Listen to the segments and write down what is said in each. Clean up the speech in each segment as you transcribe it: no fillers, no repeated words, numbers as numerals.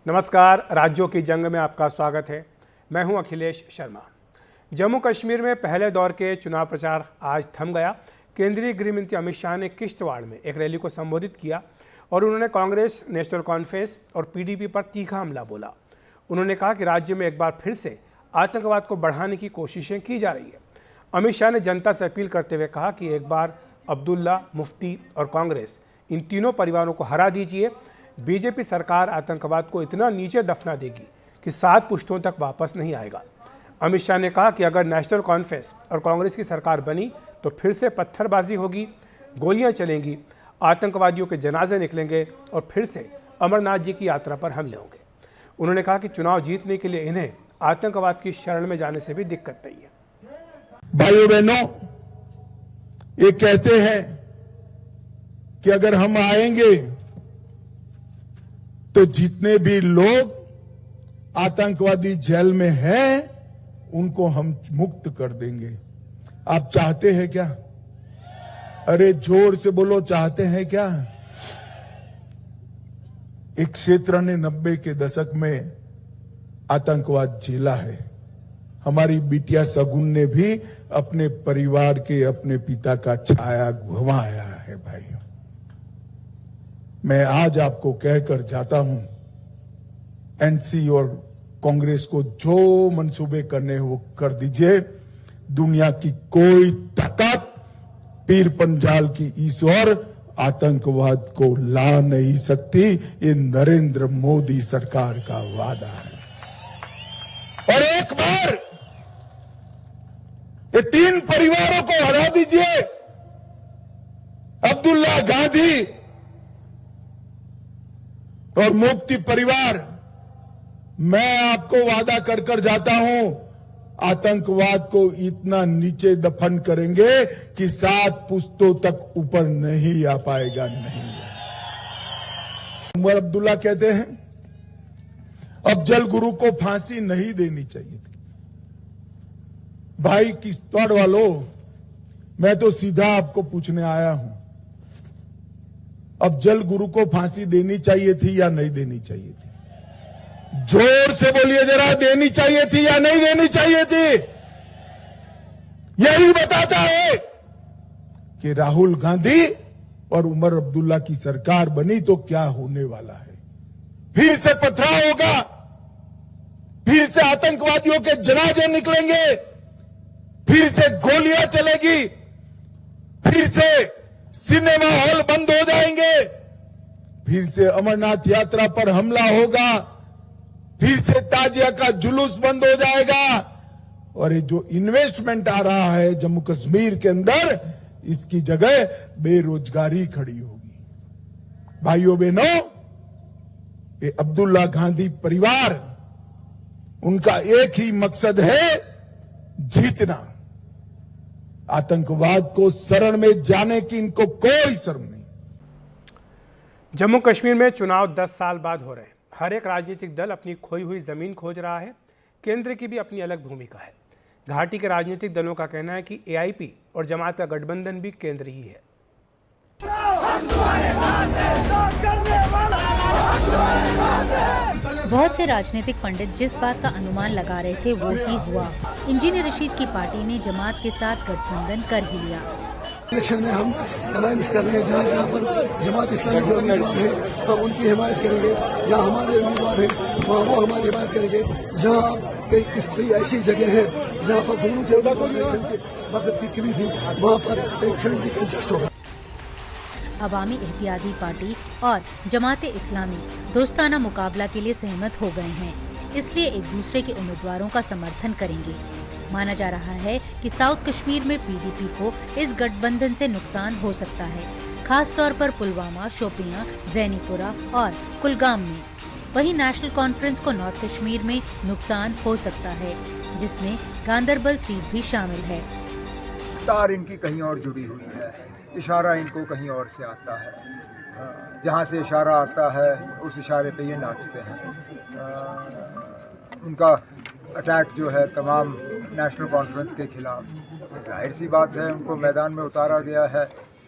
नमस्कार, राज्यों की जंग में आपका स्वागत है। मैं हूं अखिलेश शर्मा। जम्मू कश्मीर में पहले दौर के चुनाव प्रचार आज थम गया। केंद्रीय गृह मंत्री अमित शाह ने किश्तवाड़ में एक रैली को संबोधित किया और उन्होंने कांग्रेस, नेशनल कॉन्फ्रेंस और पीडीपी पर तीखा हमला बोला। उन्होंने कहा कि राज्य में एक बार फिर से आतंकवाद को बढ़ाने की कोशिशें की जा रही है। अमित शाह ने जनता से अपील करते हुए कहा कि एक बार अब्दुल्ला, मुफ्ती और कांग्रेस, इन तीनों परिवारों को हरा दीजिए। बीजेपी सरकार आतंकवाद को इतना नीचे दफना देगी कि 7 पुश्तों तक वापस नहीं आएगा। अमित शाह ने कहा कि अगर नेशनल कॉन्फ्रेंस और कांग्रेस की सरकार बनी तो फिर से पत्थरबाजी होगी, गोलियां चलेंगी, आतंकवादियों के जनाजे निकलेंगे और फिर से अमरनाथ जी की यात्रा पर हमले होंगे। उन्होंने कहा कि चुनाव जीतने के लिए इन्हें आतंकवाद की शरण में जाने से भी दिक्कत नहीं है। भाइयों बहनों, ये कहते हैं कि अगर हम आएंगे तो जितने भी लोग आतंकवादी जेल में हैं उनको हम मुक्त कर देंगे। आप चाहते हैं क्या? अरे जोर से बोलो, चाहते हैं क्या? एक क्षेत्र ने 90 के दशक में आतंकवाद झेला है। हमारी बिटिया सगुन ने भी अपने परिवार के, अपने पिता का छाया गंवाया है। भाई, मैं आज आपको कहकर जाता हूं, एनसी और कांग्रेस को जो मंसूबे करने हैं वो कर दीजिए। दुनिया की कोई ताकत पीर पंजाल की ईश्वर आतंकवाद को ला नहीं सकती। ये नरेंद्र मोदी सरकार का वादा है। और एक बार ये 3 परिवारों को हरा दीजिए, अब्दुल्ला, गांधी और मुफ्ती परिवार। मैं आपको वादा कर कर जाता हूं, आतंकवाद को इतना नीचे दफन करेंगे कि 7 पुश्तों तक ऊपर नहीं आ पाएगा। नहीं। उमर अब्दुल्ला कहते हैं अफजल गुरु को फांसी नहीं देनी चाहिए थी। भाई किश्तवाड़ वालों, मैं तो सीधा आपको पूछने आया हूं, अफजल गुरु को फांसी देनी चाहिए थी या नहीं देनी चाहिए थी? जोर से बोलिए जरा, देनी चाहिए थी या नहीं देनी चाहिए थी? यही बताता है कि राहुल गांधी और उमर अब्दुल्ला की सरकार बनी तो क्या होने वाला है। फिर से पथराव होगा, फिर से आतंकवादियों के जनाजे निकलेंगे, फिर से गोलियां चलेगी, फिर से सिनेमा हॉल बंद हो जाएंगे, फिर से अमरनाथ यात्रा पर हमला होगा, फिर से ताजिया का जुलूस बंद हो जाएगा। और ये जो इन्वेस्टमेंट आ रहा है जम्मू कश्मीर के अंदर, इसकी जगह बेरोजगारी खड़ी होगी। भाइयों बहनों, ये अब्दुल्ला गांधी परिवार, उनका एक ही मकसद है, जीतना। आतंकवाद को शरण में जाने की इनको कोई शर्म नहीं। जम्मू कश्मीर में चुनाव 10 साल बाद हो रहे हैं। हर एक राजनीतिक दल अपनी खोई हुई जमीन खोज रहा है। केंद्र की भी अपनी अलग भूमिका है। घाटी के राजनीतिक दलों का कहना है कि एआईपी और जमात का गठबंधन भी केंद्र ही है। बहुत से राजनीतिक पंडित जिस बात का अनुमान लगा रहे थे वो ही हुआ। इंजीनियर रशीद की पार्टी ने जमात के साथ गठबंधन कर ही लिया। इलेक्शन में हम अलायंस कर रहे हैं, जहाँ जहाँ पर जमात इस्लामी के उम्मीदवार है हम उनकी हिमायत करेंगे, जहाँ हमारे उम्मीदवार है वहाँ वो हमारी हिमायत करेंगे। जहाँ कई ऐसी जगह है जहाँ पर दोनों के वक्त की कमी थी, वहाँ पर एक फ्रेंडली कंटेस्ट होगा। अवामी एहतियाती पार्टी और जमात इस्लामी दोस्ताना मुकाबला के लिए सहमत हो गए हैं, इसलिए एक दूसरे के उम्मीदवारों का समर्थन करेंगे। माना जा रहा है कि साउथ कश्मीर में पीडीपी को इस गठबंधन से नुकसान हो सकता है, खास तौर पर पुलवामा, शोपियां, जैनीपुरा और कुलगाम में। वहीं नेशनल कॉन्फ्रेंस को नॉर्थ कश्मीर में नुकसान हो सकता है, जिसमें गांदरबल सीट भी शामिल है। तार इनकी कहीं और जुड़ी हुई है, इशारा इनको कहीं और से आता है। जहाँ से इशारा आता है उस इशारे पे ये नाचते हैं। उनका अटैक जो है तमाम नेशनल कॉन्फ्रेंस के खिलाफ, जाहिर सी बात है उनको मैदान में उतारा गया है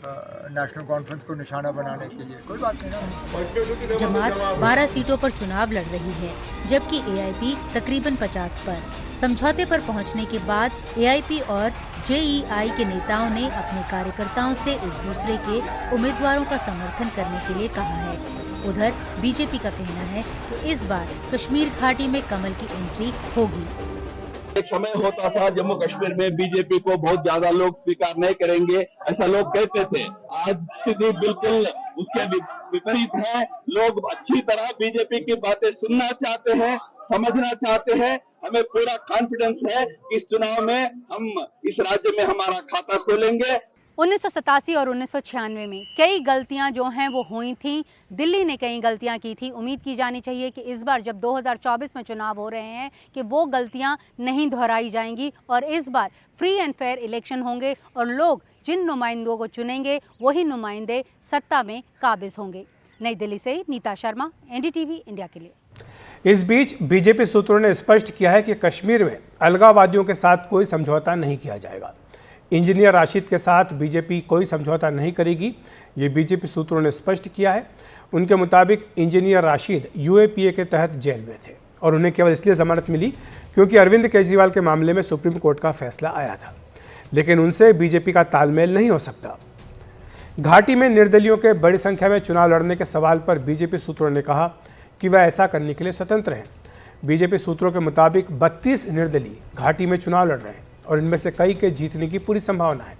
नेशनल कॉन्फ्रेंस को निशाना बनाने के लिए। कोई बात नहीं ना। जमात 12 सीटों पर चुनाव लड़ रही है, जबकि एआईपी तकरीबन 50 पर। समझौते पर पहुंचने के बाद एआईपी और जेईआई के नेताओं ने अपने कार्यकर्ताओं से एक दूसरे के उम्मीदवारों का समर्थन करने के लिए कहा है। उधर बीजेपी का कहना है कि इस बार कश्मीर घाटी में कमल की एंट्री होगी। एक समय होता था जम्मू कश्मीर में बीजेपी को बहुत ज्यादा लोग स्वीकार नहीं करेंगे, ऐसा लोग कहते थे। आज स्थिति बिल्कुल उसके विपरीत है। लोग अच्छी तरह बीजेपी की बातें सुनना चाहते हैं, समझना चाहते हैं। हमें पूरा कॉन्फिडेंस है कि इस चुनाव में हम इस राज्य में हमारा खाता खोलेंगे। 1987 और 1996 में कई गलतियां जो हैं वो हुई थी। दिल्ली ने कई गलतियां की थी। उम्मीद की जानी चाहिए कि इस बार जब 2024 में चुनाव हो रहे हैं कि वो गलतियां नहीं दोहराई जाएंगी और इस बार फ्री एंड फेयर इलेक्शन होंगे और लोग जिन नुमाइंदों को चुनेंगे वही नुमाइंदे सत्ता में काबिज होंगे। नई दिल्ली से नीता शर्मा, एनडीटीवी इंडिया के लिए। इस बीच बीजेपी सूत्रों ने स्पष्ट किया है कि कश्मीर में अलगाववादियों के साथ कोई समझौता नहीं किया जाएगा। इंजीनियर राशिद के साथ बीजेपी कोई समझौता नहीं करेगी, ये बीजेपी सूत्रों ने स्पष्ट किया है। उनके मुताबिक इंजीनियर राशिद यूएपीए के तहत जेल में थे और उन्हें केवल इसलिए जमानत मिली क्योंकि अरविंद केजरीवाल के मामले में सुप्रीम कोर्ट का फैसला आया था, लेकिन उनसे बीजेपी का तालमेल नहीं हो सकता। घाटी में निर्दलियों के बड़ी संख्या में चुनाव लड़ने के सवाल पर बीजेपी सूत्रों ने कहा कि वह ऐसा करने के लिए स्वतंत्र हैं। बीजेपी सूत्रों के मुताबिक 32 निर्दलीय घाटी में चुनाव लड़ रहे हैं और इनमें से कई के जीतने की पूरी संभावना है।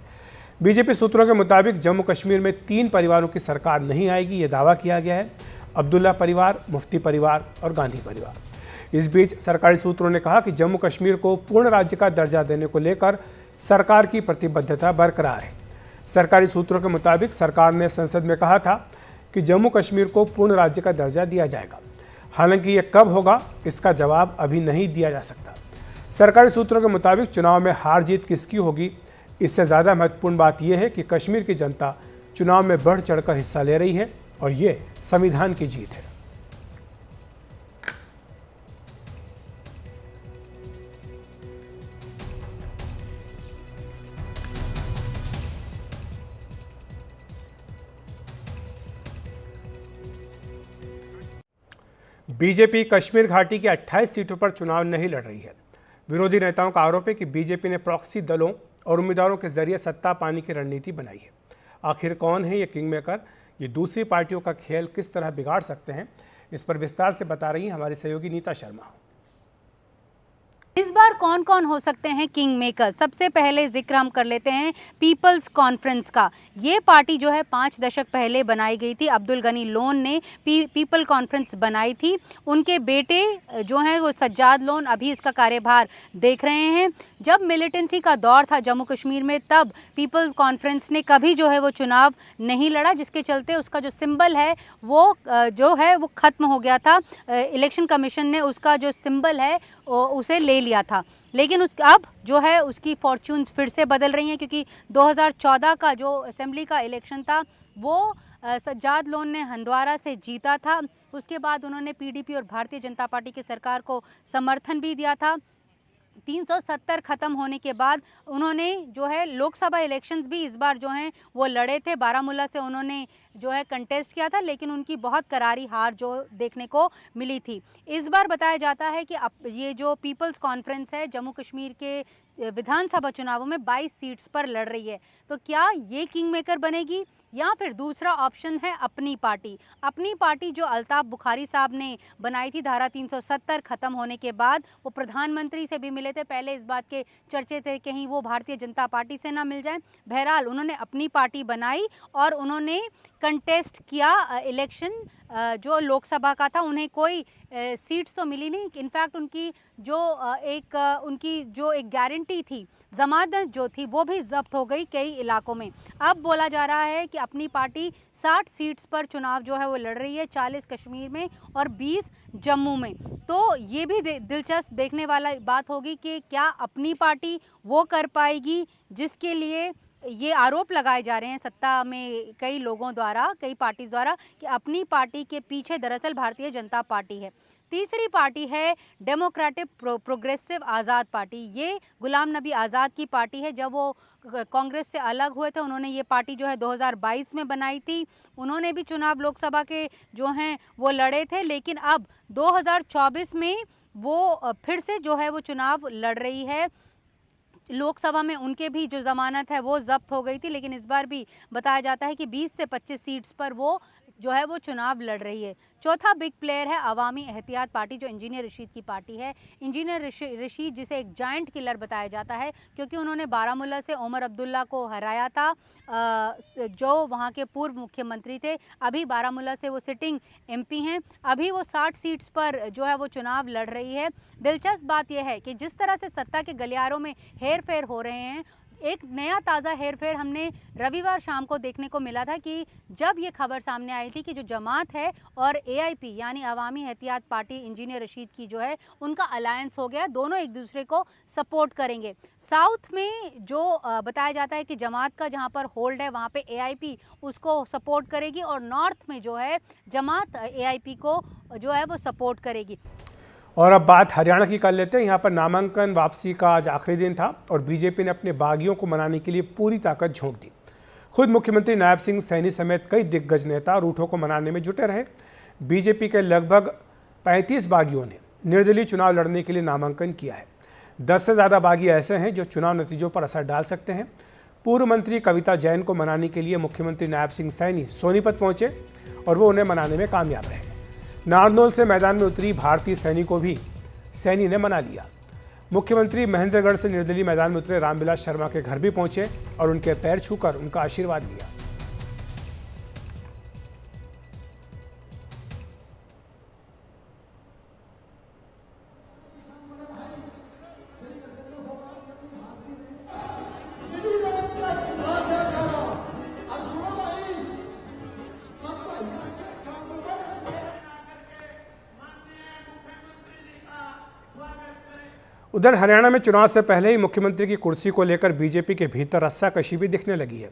बीजेपी सूत्रों के मुताबिक जम्मू कश्मीर में 3 परिवारों की सरकार नहीं आएगी, ये दावा किया गया है। अब्दुल्ला परिवार, मुफ्ती परिवार और गांधी परिवार। इस बीच सरकारी सूत्रों ने कहा कि जम्मू कश्मीर को पूर्ण राज्य का दर्जा देने को लेकर सरकार की प्रतिबद्धता बरकरार है। सरकारी सूत्रों के मुताबिक सरकार ने संसद में कहा था कि जम्मू कश्मीर को पूर्ण राज्य का दर्जा दिया जाएगा। हालांकि ये कब होगा, इसका जवाब अभी नहीं दिया जा सकता। सरकारी सूत्रों के मुताबिक चुनाव में हार जीत किसकी होगी, इससे ज़्यादा महत्वपूर्ण बात यह है कि कश्मीर की जनता चुनाव में बढ़ चढ़कर हिस्सा ले रही है और ये संविधान की जीत है। बीजेपी कश्मीर घाटी की 28 सीटों पर चुनाव नहीं लड़ रही है। विरोधी नेताओं का आरोप है कि बीजेपी ने प्रॉक्सी दलों और उम्मीदवारों के जरिए सत्ता पाने की रणनीति बनाई है। आखिर कौन है ये किंग मेकर, ये दूसरी पार्टियों का खेल किस तरह बिगाड़ सकते हैं, इस पर विस्तार से बता रही हैं हमारी सहयोगी नीता शर्मा। इस बार कौन कौन हो सकते हैं किंग मेकर? सबसे पहले जिक्र हम कर लेते हैं पीपल्स कॉन्फ्रेंस का। ये पार्टी जो है 5 दशक पहले बनाई गई थी। अब्दुल गनी लोन ने पीपल कॉन्फ्रेंस बनाई थी। उनके बेटे जो हैं वो सज्जाद लोन अभी इसका कार्यभार देख रहे हैं। जब मिलिटेंसी का दौर था जम्मू कश्मीर में, तब पीपल कॉन्फ्रेंस ने कभी जो है वो चुनाव नहीं लड़ा, जिसके चलते उसका जो सिंबल है वो जो है वो ख़त्म हो गया था। इलेक्शन कमीशन ने उसका जो सिंबल है उसे ले लिया था। लेकिन अब जो है उसकी फॉर्च्यून्स फिर से बदल रही हैं, क्योंकि 2014 का जो असेंबली का इलेक्शन था वो सज्जाद लोन ने हंदवारा से जीता था। उसके बाद उन्होंने पीडीपी और भारतीय जनता पार्टी की सरकार को समर्थन भी दिया था। 370 ख़त्म होने के बाद उन्होंने जो है लोकसभा इलेक्शंस भी इस बार जो हैं वो लड़े थे। बारामूला से उन्होंने जो है कंटेस्ट किया था, लेकिन उनकी बहुत करारी हार जो देखने को मिली थी। इस बार बताया जाता है कि ये जो पीपल्स कॉन्फ्रेंस है जम्मू कश्मीर के विधानसभा चुनावों में 22 सीट्स पर लड़ रही है। तो क्या ये किंग मेकर बनेगी, या फिर दूसरा ऑप्शन है अपनी पार्टी? अपनी पार्टी जो अल्ताफ बुखारी साहब ने बनाई थी धारा 370 ख़त्म होने के बाद, वो प्रधानमंत्री से भी मिले थे। पहले इस बात के चर्चे थे कहीं वो भारतीय जनता पार्टी से ना मिल जाए। बहरहाल उन्होंने अपनी पार्टी बनाई और उन्होंने कंटेस्ट किया इलेक्शन जो लोकसभा का था। उन्हें कोई सीट्स तो मिली नहीं। इनफैक्ट उनकी जो एक गारंटी थी, जमानत जो थी, वो भी जब्त हो गई कई इलाकों में। अब बोला जा रहा है कि अपनी पार्टी 60 सीट्स पर चुनाव जो है वो लड़ रही है, 40 कश्मीर में और 20 जम्मू में। तो ये भी दिलचस्प देखने वाला बात होगी कि क्या अपनी पार्टी वो कर पाएगी जिसके लिए ये आरोप लगाए जा रहे हैं सत्ता में कई लोगों द्वारा, कई पार्टी द्वारा, कि अपनी पार्टी के पीछे दरअसल भारतीय जनता पार्टी है। तीसरी पार्टी है डेमोक्रेटिक प्रोग्रेसिव आज़ाद पार्टी। ये गुलाम नबी आज़ाद की पार्टी है। जब वो कांग्रेस से अलग हुए थे, उन्होंने ये पार्टी जो है 2022 में बनाई थी। उन्होंने भी चुनाव लोकसभा के जो हैं वो लड़े थे, लेकिन अब 2024 में वो फिर से जो है वो चुनाव लड़ रही है। लोकसभा में उनके भी जो जमानत है वो जब्त हो गई थी, लेकिन इस बार भी बताया जाता है कि 20 से 25 सीट्स पर वो जो है वो चुनाव लड़ रही है। चौथा बिग प्लेयर है अवामी एहतियात पार्टी, जो इंजीनियर रशीद की पार्टी है। इंजीनियर रशीद जिसे एक जायंट किलर बताया जाता है, क्योंकि उन्होंने बारामूला से उमर अब्दुल्ला को हराया था, जो वहां के पूर्व मुख्यमंत्री थे। अभी बारामूला से वो सिटिंग एमपी हैं। अभी वो 60 सीट्स पर जो है वो चुनाव लड़ रही है। दिलचस्प बात यह है कि जिस तरह से सत्ता के गलियारों में हेर फेर हो रहे हैं, एक नया ताज़ा हेरफेर हमने रविवार शाम को देखने को मिला था कि जब ये खबर सामने आई थी कि जो जमात है और एआईपी यानी अवामी एहतियात पार्टी इंजीनियर रशीद की जो है उनका अलायंस हो गया, दोनों एक दूसरे को सपोर्ट करेंगे। साउथ में जो बताया जाता है कि जमात का जहां पर होल्ड है वहां पे एआईपी उसको सपोर्ट करेगी, और नॉर्थ में जो है जमात एआईपी को जो है वो सपोर्ट करेगी। और अब बात हरियाणा की कर लेते हैं। यहाँ पर नामांकन वापसी का आज आखिरी दिन था और बीजेपी ने अपने बागियों को मनाने के लिए पूरी ताकत झोंक दी। खुद मुख्यमंत्री नायब सिंह सैनी समेत कई दिग्गज नेता रूठों को मनाने में जुटे रहे। बीजेपी के लगभग 35 बागियों ने निर्दलीय चुनाव लड़ने के लिए नामांकन किया है। 10 से ज़्यादा बागी ऐसे हैं जो चुनाव नतीजों पर असर डाल सकते हैं। पूर्व मंत्री कविता जैन को मनाने के लिए मुख्यमंत्री नायब सिंह सैनी सोनीपत पहुंचे और वो उन्हें मनाने में कामयाब रहे। नारनौल से मैदान में उतरी भारतीय सैनी को भी सैनी ने मना लिया। मुख्यमंत्री महेंद्रगढ़ से निर्दलीय मैदान में उतरे रामविलास शर्मा के घर भी पहुंचे और उनके पैर छूकर उनका आशीर्वाद लिया। उधर हरियाणा में चुनाव से पहले ही मुख्यमंत्री की कुर्सी को लेकर बीजेपी के भीतर रस्साकशी भी दिखने लगी है।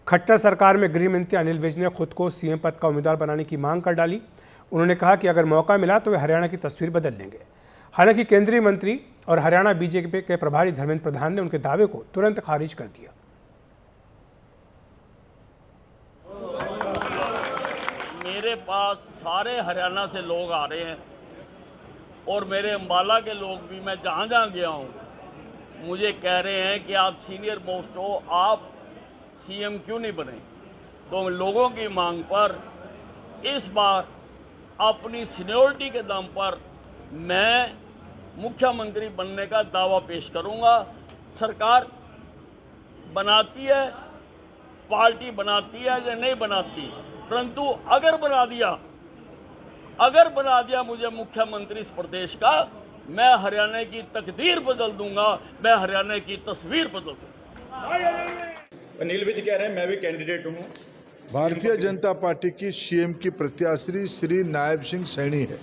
खट्टर सरकार में गृह मंत्री अनिल विज ने खुद को सीएम पद का उम्मीदवार बनाने की मांग कर डाली। उन्होंने कहा कि अगर मौका मिला तो वे हरियाणा की तस्वीर बदल देंगे। हालांकि केंद्रीय मंत्री और हरियाणा बीजेपी के प्रभारी धर्मेंद्र प्रधान ने उनके दावे को तुरंत खारिज कर दिया। मेरे पास सारे हरियाणा से लोग आ रहे हैं और मेरे अम्बाला के लोग भी, मैं जहाँ जहाँ गया हूँ, मुझे कह रहे हैं कि आप सीनियर मोस्ट हो, आप सीएम क्यों नहीं बने। तो लोगों की मांग पर इस बार अपनी सीनियरिटी के दम पर मैं मुख्यमंत्री बनने का दावा पेश करूँगा। सरकार बनाती है, पार्टी बनाती है या नहीं बनाती, परंतु अगर बना दिया मुझे मुख्यमंत्री इस प्रदेश का, मैं हरियाणा की तकदीर बदल दूंगा, मैं हरियाणा की तस्वीर बदल दूंगा। अनिल विज कह रहे हैं मैं भी कैंडिडेट हूँ। भारतीय जनता पार्टी की सीएम की प्रत्याशी श्री नायब सिंह सैनी है।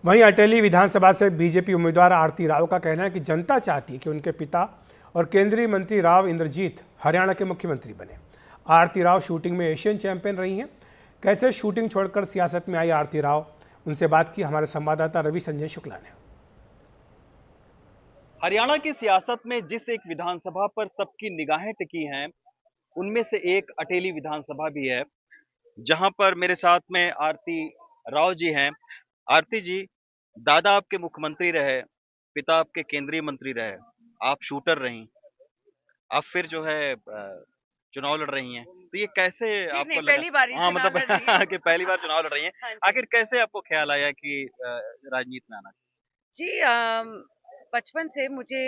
वहीं अटेली विधानसभा से बीजेपी उम्मीदवार आरती राव का कहना है कि जनता चाहती है कि उनके पिता और केंद्रीय मंत्री राव इंद्रजीत हरियाणा के मुख्यमंत्री बने। आरती राव शूटिंग में एशियन चैंपियन रही हैं। कैसे शूटिंग छोड़कर सियासत में आई आरती राव, उनसे बात की हमारे संवाददाता रवि संजय शुक्ला ने। हरियाणा की सियासत में जिस एक विधानसभा पर सबकी निगाहें टिकी हैं, उनमें से एक अटेली विधानसभा भी है, जहां पर मेरे साथ में आरती राव जी हैं। आरती जी, दादा आपके मुख्यमंत्री रहे, पिता आपके केंद्रीय मंत्री रहे, आप शूटर रही, आप फिर जो है चुनाव लड़ रही हैं, तो ये कैसे आपको लगा? पहली बार हाँ, मतलब कि पहली बार चुनाव लड़ रही हैं। हाँ जी। आखिर कैसे आपको ख्याल आया कि राजनीति में आना? जी, बचपन से मुझे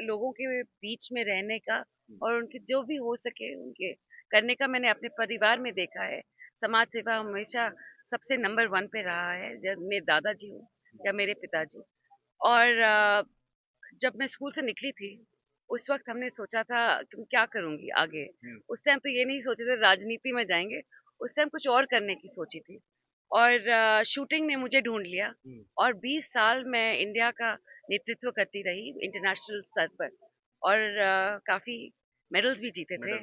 लोगों के बीच में रहने का और उनके जो भी हो सके उनके करने का मैंने अपने परिवार में देखा है। समाज सेवा हमेशा सबसे नंबर 1 पे रहा है, जब मेरे दादाजी हो या मेरे पिताजी। और जब मैं स्कूल से निकली थी, उस वक्त हमने सोचा था कि मैं क्या करूंगी आगे। उस टाइम तो ये नहीं सोचे थे राजनीति में जाएंगे, उस टाइम कुछ और करने की सोची थी। और शूटिंग ने मुझे ढूंढ लिया और 20 साल मैं इंडिया का नेतृत्व करती रही इंटरनेशनल स्तर पर। और काफ़ी मेडल्स भी जीते थे।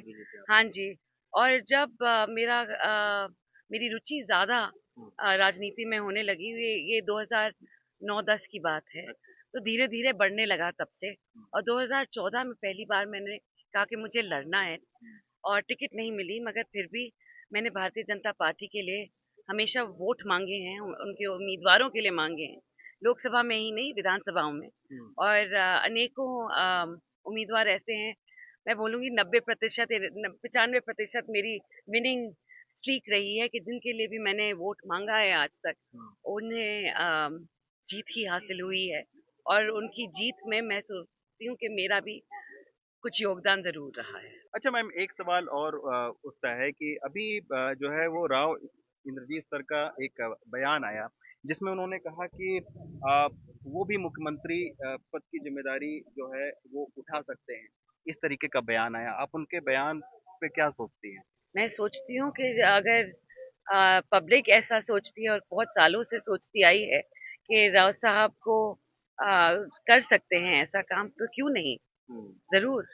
हाँ जी। और जब मेरी रुचि ज़्यादा राजनीति में होने लगी, ये 2009-10 की बात है, तो धीरे-धीरे बढ़ने लगा तब से। और 2014 में पहली बार मैंने कहा कि मुझे लड़ना है और टिकट नहीं मिली, मगर फिर भी मैंने भारतीय जनता पार्टी के लिए हमेशा वोट मांगे हैं, उनके उम्मीदवारों के लिए मांगे हैं, लोकसभा में ही नहीं, विधानसभाओं में। और अनेकों उम्मीदवार ऐसे हैं, मैं बोलूँगी 90% 95% मेरी विनिंग स्ट्रीक रही है कि जिनके लिए भी मैंने वोट मांगा है आज तक, उन्हें जीत ही हासिल हुई है। और उनकी जीत में मैं सोचती हूँ कि मेरा भी कुछ योगदान ज़रूर रहा है। अच्छा मैम, एक सवाल और उठता है कि अभी जो है वो राव इंद्रजीत सर का एक बयान आया जिसमें उन्होंने कहा कि वो भी मुख्यमंत्री पद की जिम्मेदारी जो है वो उठा सकते हैं। इस तरीके का बयान आया, आप उनके बयान पे क्या सोचती हैं? मैं सोचती हूँ कि अगर पब्लिक ऐसा सोचती है और बहुत सालों से सोचती आई है कि राव साहब को कर सकते हैं ऐसा काम, तो क्यों नहीं, जरूर।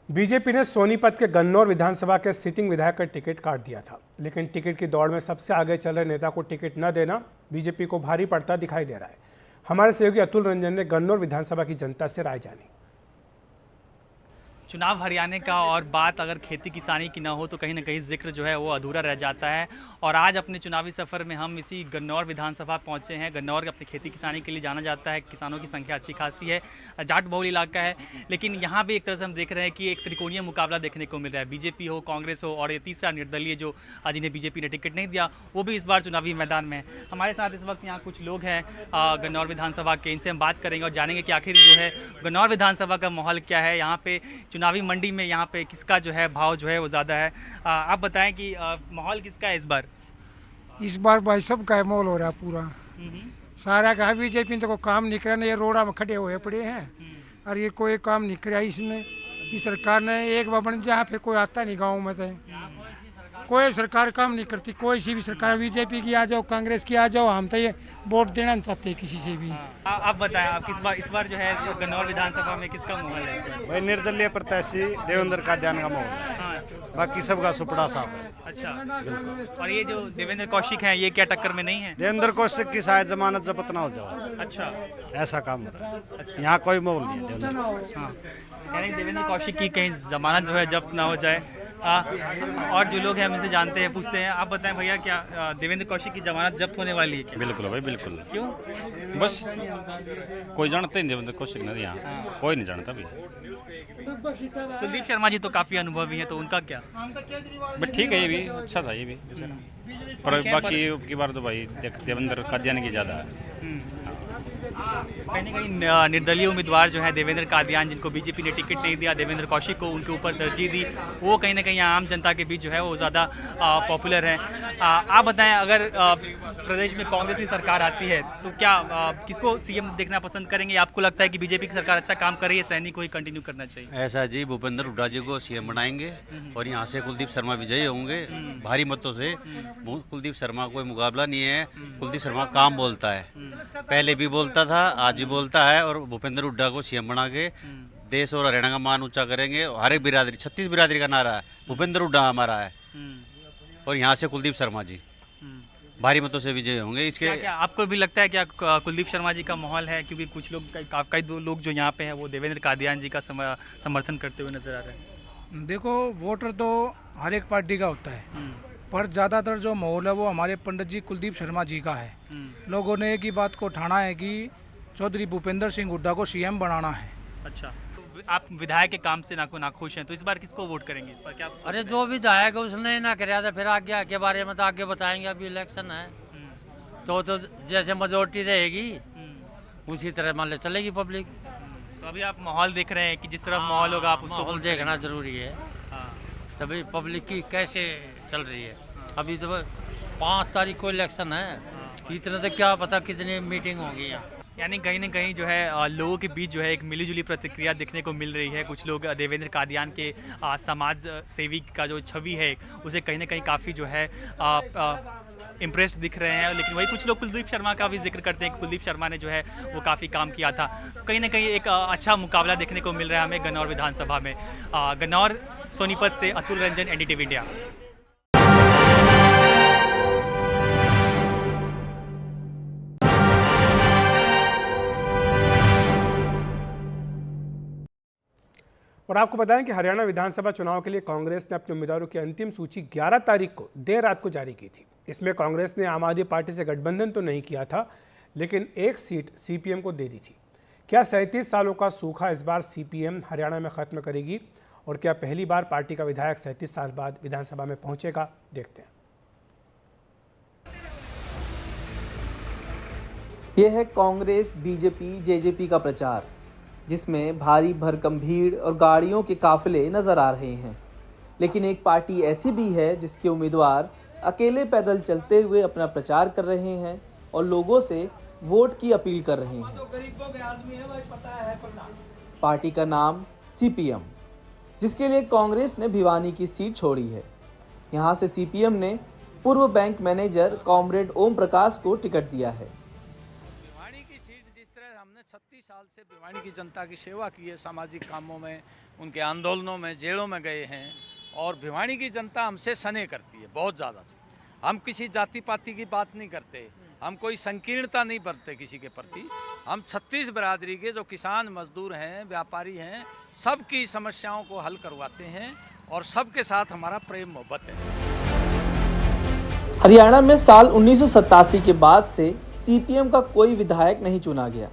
बीजेपी ने सोनीपत के गन्नौर विधानसभा के सिटिंग विधायक का टिकट काट दिया था, लेकिन टिकट की दौड़ में सबसे आगे चल रहे नेता को टिकट न देना बीजेपी को भारी पड़ता दिखाई दे रहा है। हमारे सहयोगी अतुल रंजन ने गन्नौर विधानसभा की जनता से राय जानी। चुनाव हरियाणे का और बात अगर खेती किसानी की ना हो तो कहीं ना कहीं जिक्र जो है वो अधूरा रह जाता है। और आज अपने चुनावी सफ़र में हम इसी गन्नौर विधानसभा पहुंचे हैं। गन्नौर अपनी खेती किसानी के लिए जाना जाता है, किसानों की संख्या अच्छी खासी है, जाट बहुल इलाका है, लेकिन यहाँ भी एक तरह से हम देख रहे हैं कि एक त्रिकोणीय मुकाबला देखने को मिल रहा है। बीजेपी हो, कांग्रेस हो और ये तीसरा निर्दलीय जो जिन्हें बीजेपी ने टिकट नहीं दिया, वो भी इस बार चुनावी मैदान में है। हमारे साथ इस वक्त यहाँ कुछ लोग हैं गन्नौर विधानसभा के, इनसे हम बात करेंगे और जानेंगे कि आखिर जो है गन्नौर विधानसभा का माहौल क्या है, यहाँ पे चुनावी मंडी में यहाँ पे किसका जो है भाव जो है वो ज़्यादा है। आप बताएं कि माहौल किसका है इस बार? इस बार भाई सब का माहौल हो रहा है पूरा, सारा का बीजेपी तो कोई काम नहीं कर रहा, ये रोड़ा में खड़े हुए पड़े हैं और ये कोई काम नहीं कराया इसने। इस सरकार ने एक बार बन जहाँ पे कोई आता नहीं गाँव में, से कोई सरकार काम नहीं करती। कोई सी भी सरकार, बीजेपी की आ जाओ, कांग्रेस की आ जाओ, हम तो ये वोट देना नहीं चाहते किसी से भी। आप बताएं, आप इस बार जो है गन्नौर विधानसभा में किसका माहौल है? भाई निर्दलीय प्रत्याशी देवेंद्र कादियान का माहौल है, बाकी सबका सुपड़ा साहब है। अच्छा, और ये जो देवेंद्र कौशिक हैं, ये क्या टक्कर में नहीं है? देवेंद्र कौशिक की शायद जमानत जब्त ना हो जाए। अच्छा, ऐसा काम हो रहा है। अच्छा। यहाँ कोई माहौल नहीं है देवेंद्र। हाँ, यानी देवेंद्र कौशिक की कहीं जमानत जो है जब्त ना हो जाए। और जो लोग हैं हम इनसे जानते हैं, पूछते हैं। आप बताएं भैया, क्या देवेंद्र कौशिक की जमानत जब्त होने वाली है क्या? बिल्कुल भाई, बिल्कुल। क्यों? बस कोई जानते नहीं देवेंद्र कौशिक नहीं, यहाँ कोई नहीं जानता भी। कुलदीप शर्मा जी तो काफी अनुभवी हैं, तो उनका क्या? बट ठीक है, ये भी अच्छा था, ये भी पर बाकी की बार तो भाई देवेंद्र कादियान की ज़्यादा है। कहीं ना कहीं निर्दलीय उम्मीदवार जो है देवेंद्र कादियान, जिनको बीजेपी ने टिकट नहीं दिया, देवेंद्र कौशिक को उनके ऊपर तरजीह दी, वो कहीं ना कहीं आम जनता के बीच जो है वो ज़्यादा पॉपुलर है। आप बताएं, अगर प्रदेश में कांग्रेस की सरकार आती है तो क्या किसको सीएम देखना पसंद करेंगे? आपको लगता है कि बीजेपी की सरकार अच्छा काम कर रही है, सैनिक को ही कंटिन्यू करना चाहिए? ऐसा जी, भूपेंद्र हुड्डा जी को सीएम बनाएंगे और यहाँ से कुलदीप शर्मा विजयी होंगे भारी मतों से। कुलदीप शर्मा कोई मुकाबला नहीं है, कुलदीप शर्मा काम बोलता है, पहले भी बोलता था, आज भी बोलता है। और भूपेंद्र हुड्डा को सीएम बना के देश और हरियाणा का मान ऊंचा करेंगे। हर एक बिरादरी, 36 बिरादरी का नारा है, भूपेंद्र हुड्डा हमारा है। और यहाँ से कुलदीप शर्मा जी भारी मतों से विजय होंगे। इसके क्या आपको भी लगता है क्या कुलदीप शर्मा जी का माहौल है? क्योंकि कुछ लोग, कई दो लोग जो यहाँ पे हैं वो देवेंद्र कादियान जी का समर्थन करते हुए नजर आ रहे हैं। देखो, वोटर तो हर एक पार्टी का होता है, पर ज़्यादातर जो माहौल है वो हमारे पंडित जी कुलदीप शर्मा जी का है। लोगों ने एक ही बात को ठाना है कि चौधरी भूपेंद्र सिंह हुड्डा को सीएम बनाना है। अच्छा, तो आप विधायक के काम से नाखुश हैं, तो इस बार किसको वोट करेंगे? इस बार क्या? अरे जो विधायक है उसने ना कराया था, फिर आगे के बारे में तो आगे बताएंगे। अभी इलेक्शन है तो जैसे मेजोरिटी रहेगी उसी तरह मान ले चलेगी पब्लिक। तो अभी आप माहौल देख रहे हैं कि जिस तरफ माहौल होगा आप उसको माहौल देखना जरूरी है। तभी पब्लिक की कैसे चल रही है। अभी तो 5 तारीख को इलेक्शन है, इतने तो क्या पता कितनी मीटिंग होगी यहाँ। यानी कहीं ना कहीं जो है लोगों के बीच जो है एक मिलीजुली प्रतिक्रिया देखने को मिल रही है। कुछ लोग देवेंद्र कादियान के समाज सेवी का जो छवि है उसे कहीं ना कहीं काफ़ी जो है इम्प्रेस्ड दिख रहे हैं, लेकिन वही कुछ लोग कुलदीप शर्मा का भी जिक्र करते हैं कि कुलदीप शर्मा ने जो है वो काफ़ी काम किया था। कहीं ना कहीं एक अच्छा मुकाबला देखने को मिल रहा है हमें गन्नौर विधानसभा में। गन्नौर सोनीपत से अतुल रंजन, NDTV इंडिया। और आपको बताएं कि हरियाणा विधानसभा चुनाव के लिए कांग्रेस ने अपने उम्मीदवारों की अंतिम सूची 11 तारीख को देर रात को जारी की थी। इसमें कांग्रेस ने आम आदमी पार्टी से गठबंधन तो नहीं किया था, लेकिन एक सीट CPM को दे दी थी। क्या 37 सालों का सूखा इस बार CPM हरियाणा में खत्म करेगी और क्या पहली बार पार्टी का विधायक 37 साल बाद विधानसभा में पहुंचेगा, देखते हैं। यह है कांग्रेस BJP JJP का प्रचार, जिसमें भारी भरकम भीड़ और गाड़ियों के काफिले नजर आ रहे हैं। लेकिन एक पार्टी ऐसी भी है जिसके उम्मीदवार अकेले पैदल चलते हुए अपना प्रचार कर रहे हैं और लोगों से वोट की अपील कर रहे हैं। पार्टी का नाम CPM, जिसके लिए कांग्रेस ने भिवानी की सीट छोड़ी है। यहां से CPM ने पूर्व bank manager comrade Om Prakash को टिकट दिया है। 36 साल से भिवानी की जनता की सेवा की है, सामाजिक कामों में, उनके आंदोलनों में, जेलों में गए हैं और भिवानी की जनता हमसे स्नेह करती है बहुत ज़्यादा। हम किसी जाति पाति की बात नहीं करते, हम कोई संकीर्णता नहीं बरतते किसी के प्रति। हम 36 बिरादरी के जो किसान मजदूर हैं, व्यापारी हैं, सबकी समस्याओं को हल करवाते हैं और सबके साथ हमारा प्रेम मोहब्बत है। हरियाणा में साल 1987 के बाद से CPM का कोई विधायक नहीं चुना गया।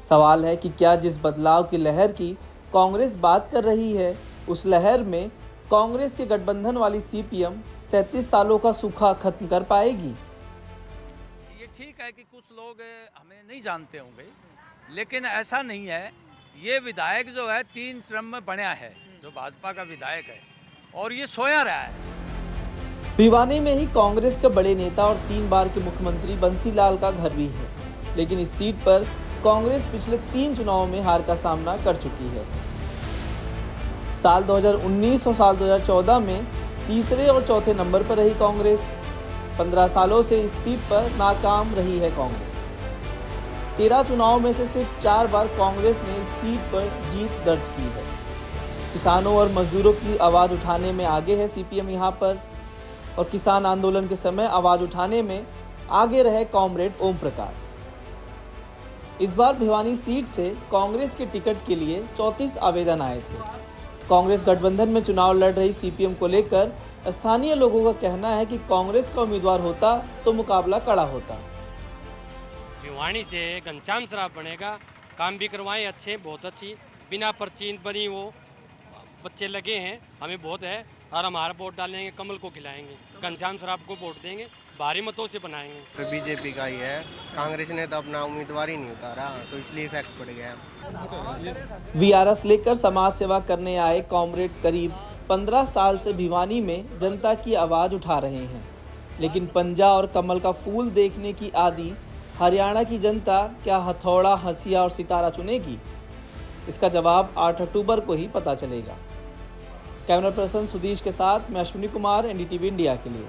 सवाल है कि क्या जिस बदलाव की लहर की कांग्रेस बात कर रही है, उस लहर में कांग्रेस के गठबंधन वाली CPM 37 सालों का सूखा खत्म कर पाएगी? ये ठीक है कि कुछ लोग हमें नहीं जानते होंगे, लेकिन ऐसा नहीं है। ये विधायक जो है 3 टर्म में बना है, जो भाजपा का विधायक है, और ये सोया रहा है। भिवानी में ही कांग्रेस के बड़े नेता और 3 बार के मुख्यमंत्री बंसीलाल का घर भी है, लेकिन इस सीट पर कांग्रेस पिछले 3 चुनावों में हार का सामना कर चुकी है। साल 2019 और साल 2014 में तीसरे और चौथे नंबर पर रही कांग्रेस। 15 सालों से इस सीट पर नाकाम रही है कांग्रेस। 13 चुनावों में से सिर्फ 4 बार कांग्रेस ने इस सीट पर जीत दर्ज की है। किसानों और मजदूरों की आवाज़ उठाने में आगे है CPM यहाँ पर, और किसान आंदोलन के समय आवाज़ उठाने में आगे रहे कॉमरेड ओम प्रकाश। इस बार भिवानी सीट से कांग्रेस के टिकट के लिए 34 आवेदन आए थे। कांग्रेस गठबंधन में चुनाव लड़ रही CPM को लेकर स्थानीय लोगों का कहना है कि कांग्रेस का उम्मीदवार होता तो मुकाबला कड़ा होता। भिवानी से घनश्याम सराफ बनेगा, काम भी करवाएं अच्छे, बहुत अच्छी, बिना पर्ची बनी वो बच्चे लगे हैं, हमें बहुत है, और हमारा वोट डालेंगे, कमल को खिलाएंगे, घनश्याम सराफ को वोट देंगे, भारी मतों से बनाएंगे। तो BJP का ही है, कांग्रेस ने तो अपना उम्मीदवार ही नहीं उतारा, तो इसलिए इफेक्ट पड़ गया। VRS लेकर समाज सेवा करने आए कॉमरेड करीब 15 साल से भिवानी में जनता की आवाज़ उठा रहे हैं, लेकिन पंजा और कमल का फूल देखने की आदि हरियाणा की जनता क्या हथौड़ा, हंसिया और सितारा चुनेगी? इसका जवाब 8 अक्टूबर को ही पता चलेगा। कैमरा पर्सन सुधीश के साथ मैं अश्विनी कुमार, NDTV इंडिया के लिए।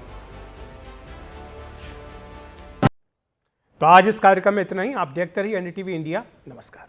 तो आज इस कार्यक्रम में इतना ही। आप देखते रहिए NDTV इंडिया। नमस्कार।